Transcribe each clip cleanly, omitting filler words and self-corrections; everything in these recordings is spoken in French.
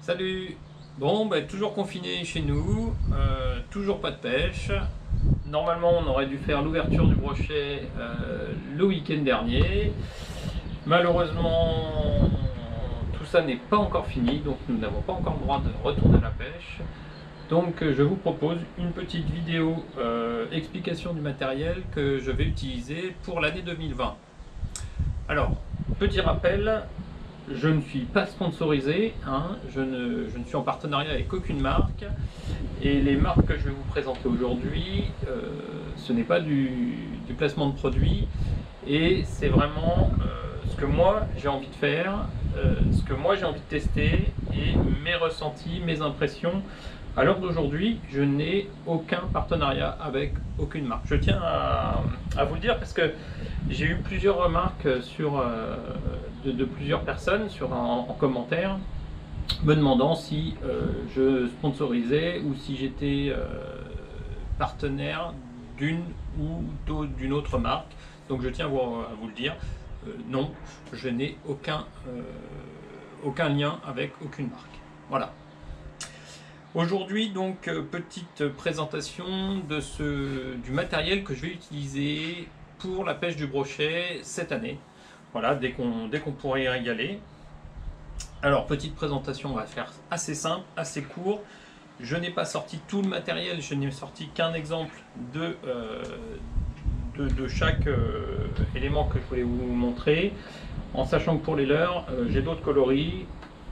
Salut. Bon, toujours confiné chez nous, toujours pas de pêche. Normalement, on aurait dû faire l'ouverture du brochet le week-end dernier. Malheureusement, tout ça n'est pas encore fini, donc nous n'avons pas encore le droit de retourner à la pêche. Donc je vous propose une petite vidéo explication du matériel que je vais utiliser pour l'année 2020. Alors, petit rappel, je ne suis pas sponsorisé, hein, je ne suis en partenariat avec aucune marque, et les marques que je vais vous présenter aujourd'hui, ce n'est pas du placement de produits, et c'est vraiment ce que moi j'ai envie de faire, ce que moi j'ai envie de tester, et mes ressentis, mes impressions. À l'heure d'aujourd'hui, je n'ai aucun partenariat avec aucune marque. Je tiens à vous le dire parce que j'ai eu plusieurs remarques de plusieurs personnes en commentaire me demandant si je sponsorisais ou si j'étais partenaire d'une ou d'une autre marque. Donc je tiens à vous le dire, non, je n'ai aucun lien avec aucune marque. Voilà. Aujourd'hui, donc, petite présentation du matériel que je vais utiliser pour la pêche du brochet cette année. Voilà, dès qu'on pourrait y aller. Alors, petite présentation, on va faire assez simple, assez court. Je n'ai pas sorti tout le matériel, je n'ai sorti qu'un exemple de chaque élément que je voulais vous montrer, en sachant que pour les leurres, j'ai d'autres coloris.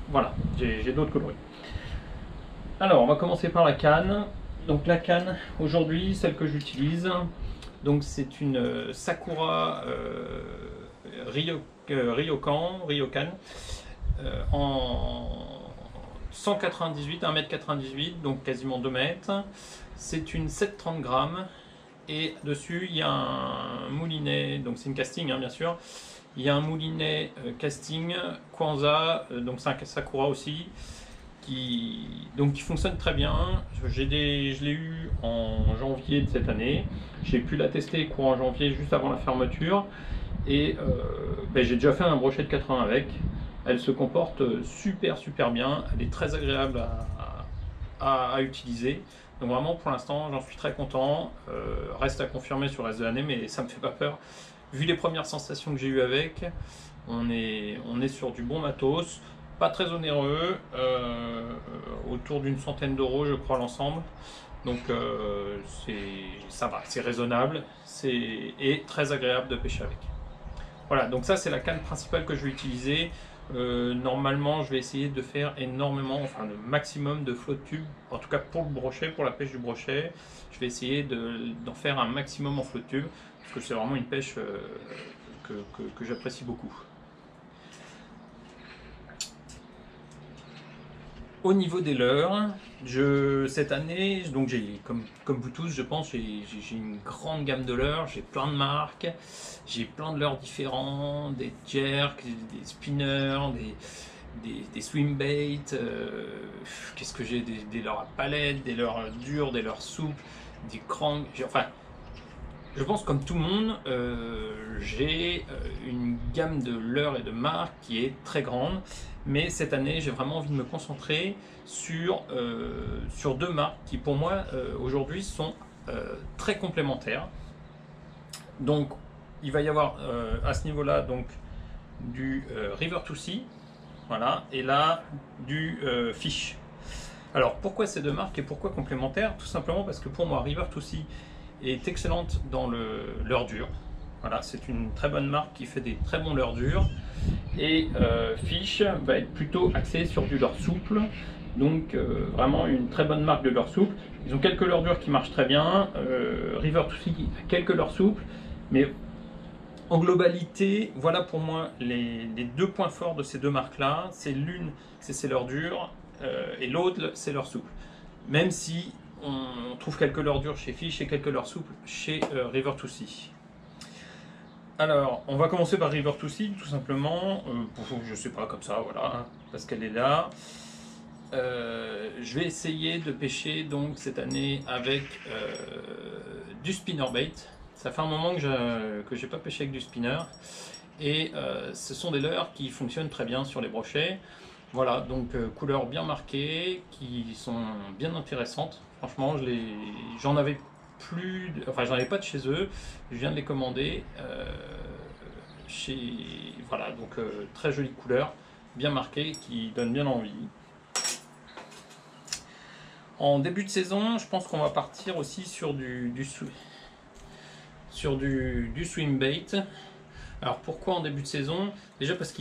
Voilà, j'ai d'autres coloris. Alors, on va commencer par la canne. Donc la canne, aujourd'hui, celle que j'utilise, donc c'est une Sakura Ryokan en 198, 1m98, donc quasiment 2 mètres. C'est une 730 grammes et dessus il y a un moulinet, donc c'est une casting bien sûr. Il y a un moulinet casting Kwanza, donc c'est un Sakura aussi. Qui fonctionne très bien. Je l'ai eu en janvier de cette année. J'ai pu la tester courant janvier, juste avant la fermeture. Et j'ai déjà fait un brochet de 80 avec. Elle se comporte super bien. Elle est très agréable à utiliser. Donc vraiment, pour l'instant, j'en suis très content. Reste à confirmer sur le reste de l'année, mais ça me fait pas peur. Vu les premières sensations que j'ai eues avec, on est sur du bon matos. Pas très onéreux, autour d'une centaine d'euros je crois l'ensemble, donc ça va, c'est raisonnable, et très agréable de pêcher avec. Voilà, donc ça c'est la canne principale que je vais utiliser. Normalement je vais essayer de faire énormément, enfin le maximum de flotte tube, en tout cas pour le brochet, pour la pêche du brochet, je vais essayer d'en faire un maximum en flotte tube, parce que c'est vraiment une pêche que j'apprécie beaucoup. Au niveau des leurres, cette année, donc comme vous tous, je pense, j'ai une grande gamme de leurres, j'ai plein de marques, j'ai plein de leurres différents, des jerks, des spinners, des swim bait, qu'est-ce que j'ai, des leurres à palette, des leurres dures, des leurres souples, des cranks, enfin, je pense comme tout le monde, j'ai une gamme de leurres et de marques qui est très grande. Mais cette année, j'ai vraiment envie de me concentrer sur deux marques qui, pour moi, aujourd'hui, sont très complémentaires. Donc, il va y avoir à ce niveau-là donc du River to Sea, voilà, et là du Fish. Alors, pourquoi ces deux marques et pourquoi complémentaires? Tout simplement parce que pour moi, River to Sea est excellente dans le leurre dur. Voilà, c'est une très bonne marque qui fait des très bons leurres durs. Et Fish va être plutôt axé sur du leurre souple, donc vraiment une très bonne marque de leurre souple. Ils ont quelques leurres durs qui marchent très bien, River to Sea a quelques leurres souples, mais en globalité, voilà pour moi les deux points forts de ces deux marques là. C'est l'une, c'est ses leurres durs, et l'autre c'est leurre souple. Même si on trouve quelques leurres durs chez Fish et quelques leurres souples chez River to Sea. Alors, on va commencer par River to Sea, tout simplement, je sais pas, comme ça, voilà, parce qu'elle est là. Je vais essayer de pêcher donc cette année avec du spinnerbait. Ça fait un moment que j'ai pas pêché avec du spinner, et ce sont des leurres qui fonctionnent très bien sur les brochets. Voilà, donc couleurs bien marquées, qui sont bien intéressantes. Franchement, j'en avais plus, enfin j'en avais pas de chez eux. Je viens de les commander. Chez, voilà, donc très jolie couleur, bien marquée, qui donne bien envie. En début de saison, je pense qu'on va partir aussi sur du swim bait. Alors pourquoi en début de saison? Déjà parce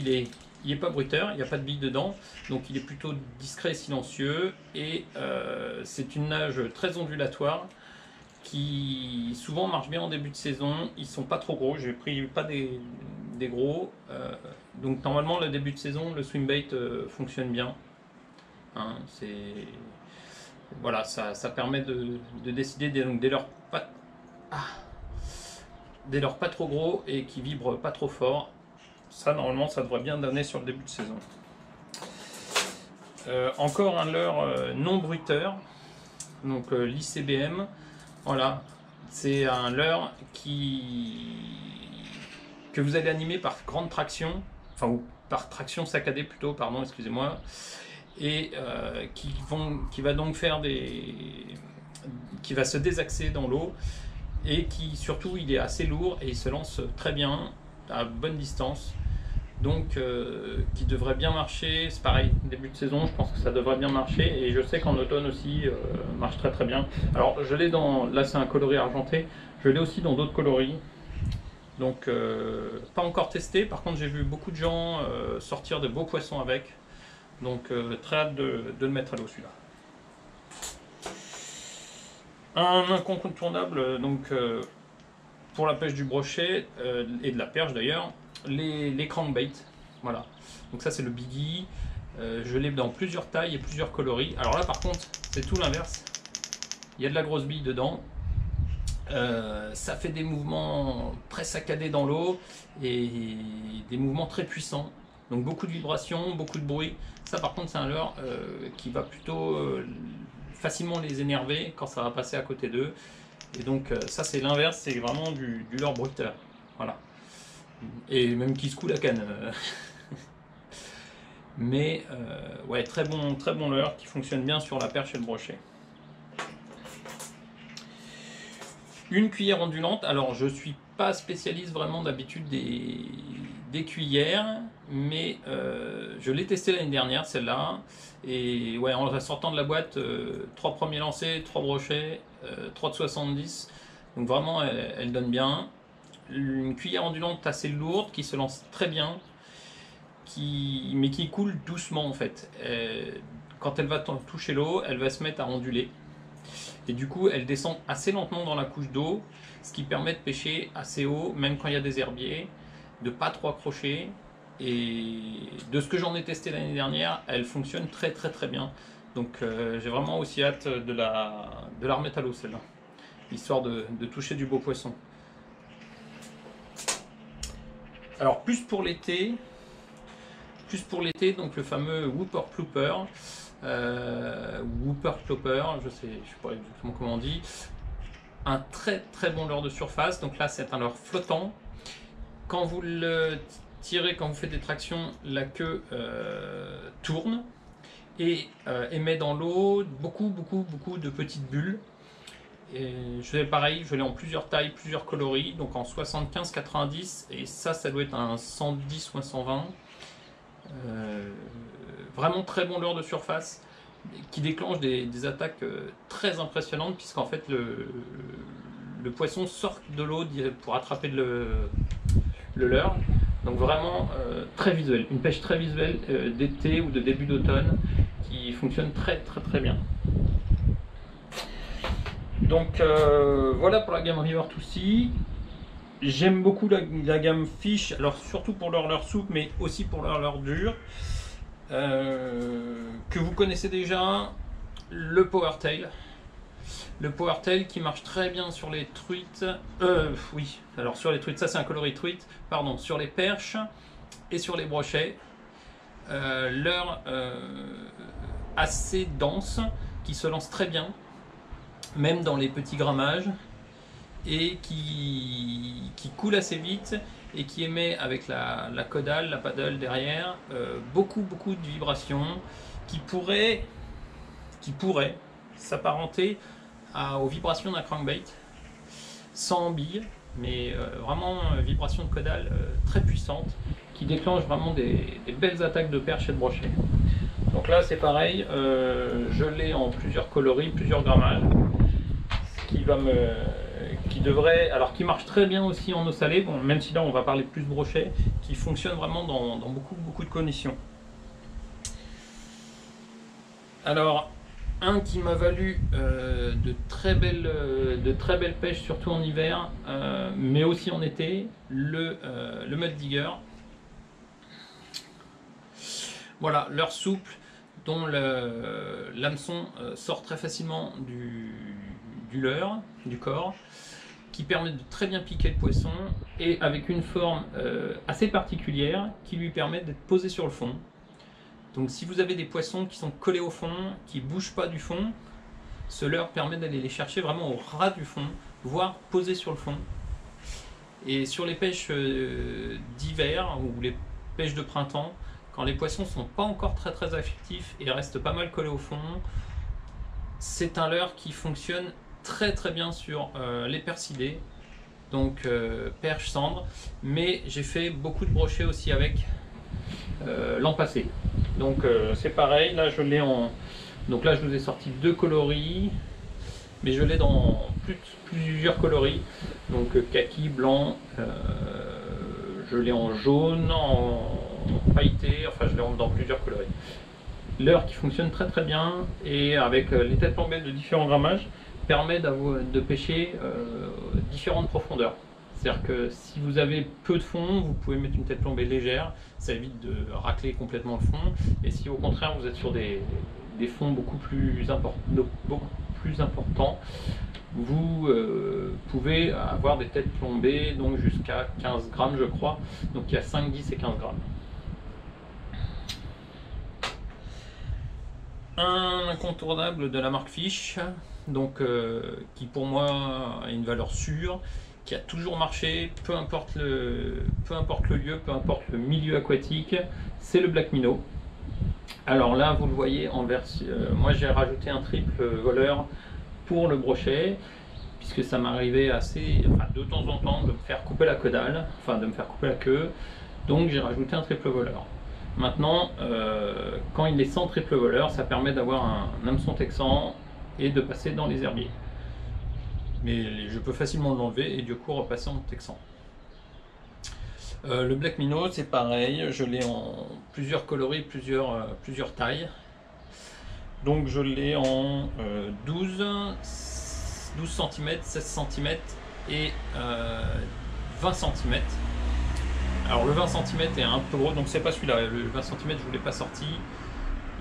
il est pas bruiteur, il n'y a pas de billes dedans, donc il est plutôt discret et silencieux, et c'est une nage très ondulatoire qui souvent marche bien en début de saison. Ils sont pas trop gros, j'ai pris pas des gros, donc normalement le début de saison le swim bait fonctionne bien, hein, voilà, ça permet de décider dès leurs pas trop gros et qui vibrent pas trop fort. Ça, normalement, ça devrait bien donner sur le début de saison. Encore un leurre non bruiteur, donc l'ICBM. Voilà, c'est un leurre que vous allez animer par grande traction, enfin, ou par traction saccadée plutôt, pardon, excusez-moi, et qui va donc faire qui va se désaxer dans l'eau, et qui surtout il est assez lourd et il se lance très bien à bonne distance, donc qui devrait bien marcher. C'est pareil, début de saison, je pense que ça devrait bien marcher, et je sais qu'en automne aussi marche très très bien. Alors je l'ai là c'est un coloris argenté, je l'ai aussi dans d'autres coloris, donc pas encore testé. Par contre j'ai vu beaucoup de gens sortir de beaux poissons avec, donc très hâte de le mettre à l'eau celui-là. Un incontournable donc pour la pêche du brochet et de la perche d'ailleurs, les crankbaits. Voilà, donc ça c'est le biggie. Je l'ai dans plusieurs tailles et plusieurs coloris. Alors là par contre c'est tout l'inverse, il y a de la grosse bille dedans. Ça fait des mouvements très saccadés dans l'eau et des mouvements très puissants, donc beaucoup de vibrations, beaucoup de bruit. Ça par contre c'est un leurre qui va plutôt facilement les énerver quand ça va passer à côté d'eux, et donc ça c'est l'inverse, c'est vraiment du leurre bruiteur, voilà, et même qui secoue la canne. Mais ouais, très bon leurre qui fonctionne bien sur la perche et le brochet. Une cuillère ondulante. Alors je suis pas spécialiste vraiment d'habitude des cuillères, mais je l'ai testé l'année dernière celle-là, et ouais, en sortant de la boîte, 3 premiers lancers, 3 brochets, 3 de 70, donc vraiment elle donne bien. Une cuillère ondulante assez lourde qui se lance très bien, mais qui coule doucement en fait. Quand elle va toucher l'eau, elle va se mettre à onduler, et du coup elle descend assez lentement dans la couche d'eau, ce qui permet de pêcher assez haut même quand il y a des herbiers, de pas trop accrocher. Et de ce que j'en ai testé l'année dernière, elle fonctionne très très bien, donc j'ai vraiment aussi hâte de la remettre à l'eau celle-là, histoire de toucher du beau poisson. Alors plus pour l'été, donc le fameux Whooper Plooper, Whooper Plopper, je sais pas exactement comment on dit. Un très bon leurre de surface. Donc là c'est un leurre flottant. Quand vous le tirez, quand vous faites des tractions, la queue tourne et émet dans l'eau beaucoup de petites bulles. Et je fais pareil, je l'ai en plusieurs tailles, plusieurs coloris, donc en 75, 90, et ça doit être un 110 ou un 120. Vraiment très bon leurre de surface qui déclenche des attaques très impressionnantes, puisqu'en fait le poisson sort de l'eau pour attraper le leurre. Donc vraiment très visuel, une pêche très visuelle d'été ou de début d'automne qui fonctionne très bien. Donc voilà pour la gamme River to Sea. J'aime beaucoup la gamme Fish, alors surtout pour leur leurre souple, mais aussi pour leur leurre dur, que vous connaissez déjà, le Powertail. Le Powertail qui marche très bien sur les truites, oui, alors sur les truites, ça c'est un coloris truite, pardon, sur les perches et sur les brochets. Leurre assez dense, qui se lance très bien, même dans les petits grammages, et qui coule assez vite et qui émet avec la caudale, la paddle derrière, beaucoup de vibrations qui pourraient s'apparenter aux vibrations d'un crankbait, sans bille, mais vraiment vibration de caudale très puissante, qui déclenche vraiment des belles attaques de perche et de brochet. Donc là c'est pareil, je l'ai en plusieurs coloris, plusieurs grammages, qui marche très bien aussi en eau salée, bon, même si là on va parler plus de brochet, qui fonctionne vraiment dans beaucoup de conditions. Alors, un qui m'a valu de très belles pêches, surtout en hiver, mais aussi en été, le Mud Digger. Voilà, leurre souple dont l'hameçon sort très facilement du leurre, du corps, qui permet de très bien piquer le poisson, et avec une forme assez particulière qui lui permet d'être posé sur le fond. Donc si vous avez des poissons qui sont collés au fond, qui ne bougent pas du fond, ce leurre permet d'aller les chercher vraiment au ras du fond, voire posés sur le fond. Et sur les pêches d'hiver ou les pêches de printemps, quand les poissons ne sont pas encore très affectifs et restent pas mal collés au fond, c'est un leurre qui fonctionne très bien sur les persidés, donc perche, cendre, mais j'ai fait beaucoup de brochets aussi avec l'an passé. Donc c'est pareil, là je l'ai en... Donc là je vous ai sorti 2 coloris, mais je l'ai dans plusieurs coloris, donc kaki, blanc, je l'ai en jaune, en pailleté, enfin je l'ai dans plusieurs coloris. Leurre qui fonctionne très bien, et avec les têtes plombées de différents grammages, permet de pêcher différentes profondeurs. C'est-à-dire que si vous avez peu de fond, vous pouvez mettre une tête plombée légère, ça évite de racler complètement le fond. Et si au contraire vous êtes sur des fonds beaucoup plus importants, vous pouvez avoir des têtes plombées donc jusqu'à 15 grammes je crois. Donc il y a 5, 10 et 15 grammes. Un incontournable de la marque Fish, donc qui pour moi a une valeur sûre, qui a toujours marché, peu importe le lieu, peu importe le milieu aquatique, c'est le Black Minnow. Alors là vous le voyez en version, moi j'ai rajouté un triple voleur pour le brochet, puisque ça m'arrivait de temps en temps de me faire couper la caudale, enfin de me faire couper la queue, donc j'ai rajouté un triple voleur. Maintenant, quand il est sans triple voleur, ça permet d'avoir un hameçon texan et de passer dans les herbiers. Mais je peux facilement l'enlever et du coup repasser en texan. Le Black Minnow, c'est pareil, je l'ai en plusieurs coloris, plusieurs tailles. Donc je l'ai en 12 cm, 16 cm et 20 cm. Alors le 20 cm est un peu gros, donc c'est pas celui-là. Le 20 cm je ne vous l'ai pas sorti.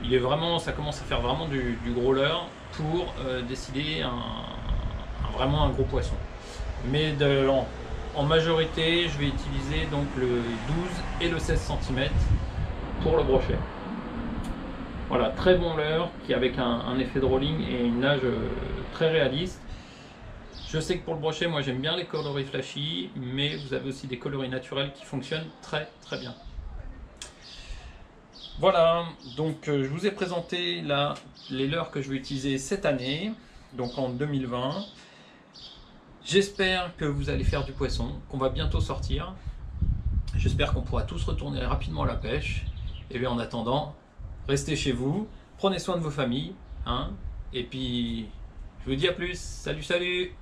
Il est vraiment, ça commence à faire vraiment du gros leurre pour décider vraiment un gros poisson. Mais en majorité, je vais utiliser donc le 12 et le 16 cm pour le brochet. Voilà, très bon leurre qui avec un effet de rolling et une nage très réaliste. Je sais que pour le brochet, moi j'aime bien les coloris flashy, mais vous avez aussi des coloris naturels qui fonctionnent très bien. Voilà, donc je vous ai présenté là les leurres que je vais utiliser cette année, donc en 2020. J'espère que vous allez faire du poisson, qu'on va bientôt sortir. J'espère qu'on pourra tous retourner rapidement à la pêche. Et bien en attendant, restez chez vous, prenez soin de vos familles, hein, et puis je vous dis à plus. Salut